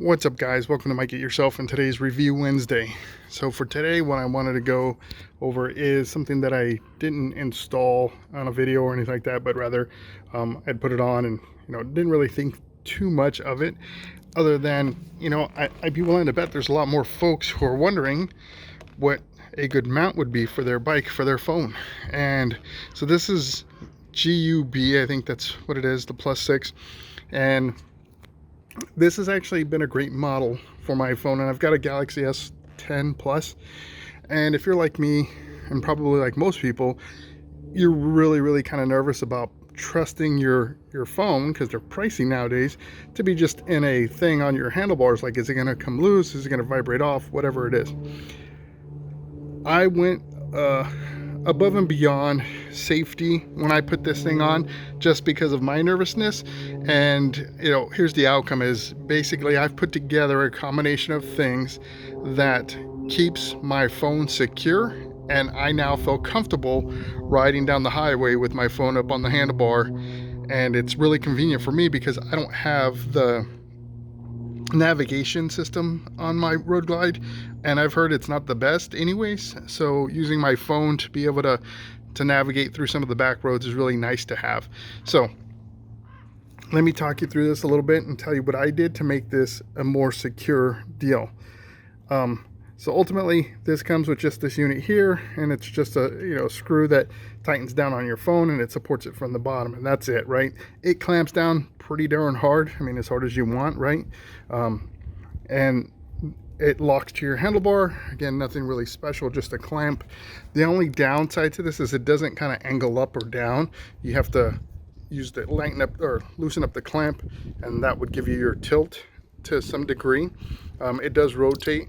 What's up, guys? Welcome to Mike It Yourself and today's Review Wednesday. So for today, what I wanted to go over is something that I didn't install on a video or anything like that, but rather I'd put it on and didn't really think too much of it, other than I'd be willing to bet there's a lot more folks who are wondering what a good mount would be for their bike, for their phone. And so this is GUB, I think that's what it is, the Plus 6, and this has actually been a great model for my phone, and I've got a Galaxy S10 Plus. And if you're like me, and probably like most people, you're really kind of nervous about trusting your phone, because they're pricey nowadays, to be just in a thing on your handlebars. Like, is it going to come loose? Is it going to vibrate off? Whatever it is. I went above and beyond safety when I put this thing on, just because of my nervousness. And here's the outcome: is basically I've put together a combination of things that keeps my phone secure, and I now feel comfortable riding down the highway with my phone up on the handlebar. And it's really convenient for me because I don't have the navigation system on my Road Glide, and I've heard it's not the best anyways. So using my phone to be able to navigate through some of the back roads is really nice to have. So let me talk you through this a little bit and tell you what I did to make this a more secure deal. So ultimately, this comes with just this unit here, and it's just a screw that tightens down on your phone, and it supports it from the bottom, and that's it, right? It clamps down pretty darn hard. I mean, as hard as you want, right? And it locks to your handlebar. Again, nothing really special, just a clamp. The only downside to this is it doesn't kind of angle up or down. You have to use the lighten up or loosen up the clamp, and that would give you your tilt to some degree. It does rotate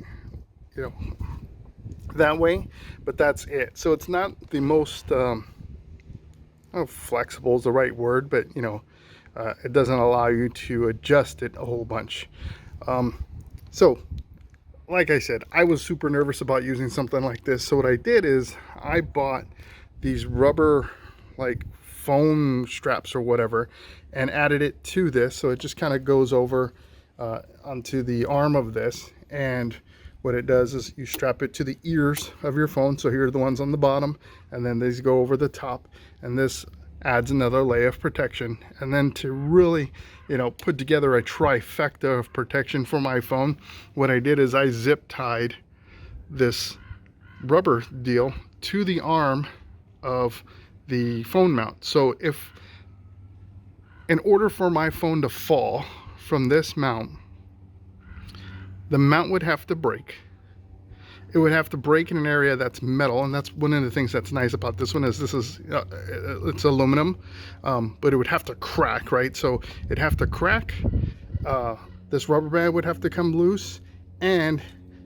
that way, but that's it. So it's not the most flexible is the right word, but it doesn't allow you to adjust it a whole bunch. So like I said, I was super nervous about using something like this. So what I did is I bought these rubber like foam straps or whatever, and added it to this, so it just kind of goes over onto the arm of this. And what it does is you strap it to the ears of your phone. So here are the ones on the bottom, and then these go over the top, and this adds another layer of protection. And then to really put together a trifecta of protection for my phone, what I did is I zip tied this rubber deal to the arm of the phone mount. So if in order for my phone to fall from this mount, the mount would have to break. It would have to break in an area that's metal, and that's one of the things that's nice about this one is it's aluminum, but it would have to crack, right? So it'd have to crack. This rubber band would have to come loose, and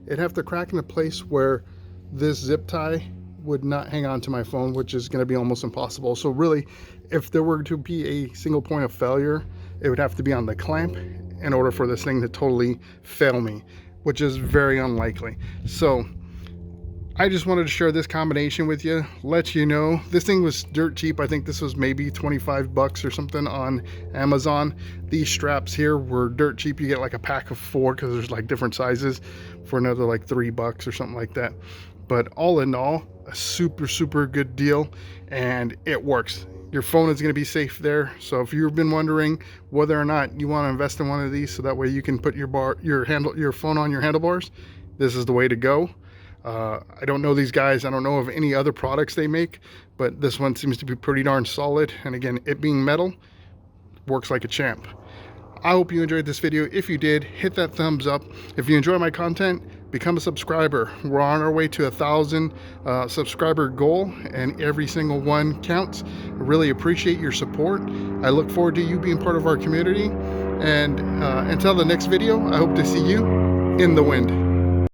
it'd have to crack in a place where this zip tie would not hang on to my phone, which is going to be almost impossible. So really, if there were to be a single point of failure, it would have to be on the clamp in order for this thing to totally fail me, which is very unlikely. So I just wanted to share this combination with you, let you know. This thing was dirt cheap. I think this was maybe 25 bucks or something on Amazon. These straps here were dirt cheap. You get like a pack of 4 because there's like different sizes for another like $3 or something like that. But all in all, a super good deal, and it works. Your phone is going to be safe there. So if you've been wondering whether or not you want to invest in one of these so that way you can put your phone on your handlebars, this is the way to go. I don't know these guys. I don't know of any other products they make, but this one seems to be pretty darn solid. And again, it being metal, works like a champ. I hope you enjoyed this video. If you did, hit that thumbs up. If you enjoy my content, become a subscriber. We're on our way to 1,000 subscriber goal, and every single one counts. I really appreciate your support. I look forward to you being part of our community. And until the next video, I hope to see you in the wind.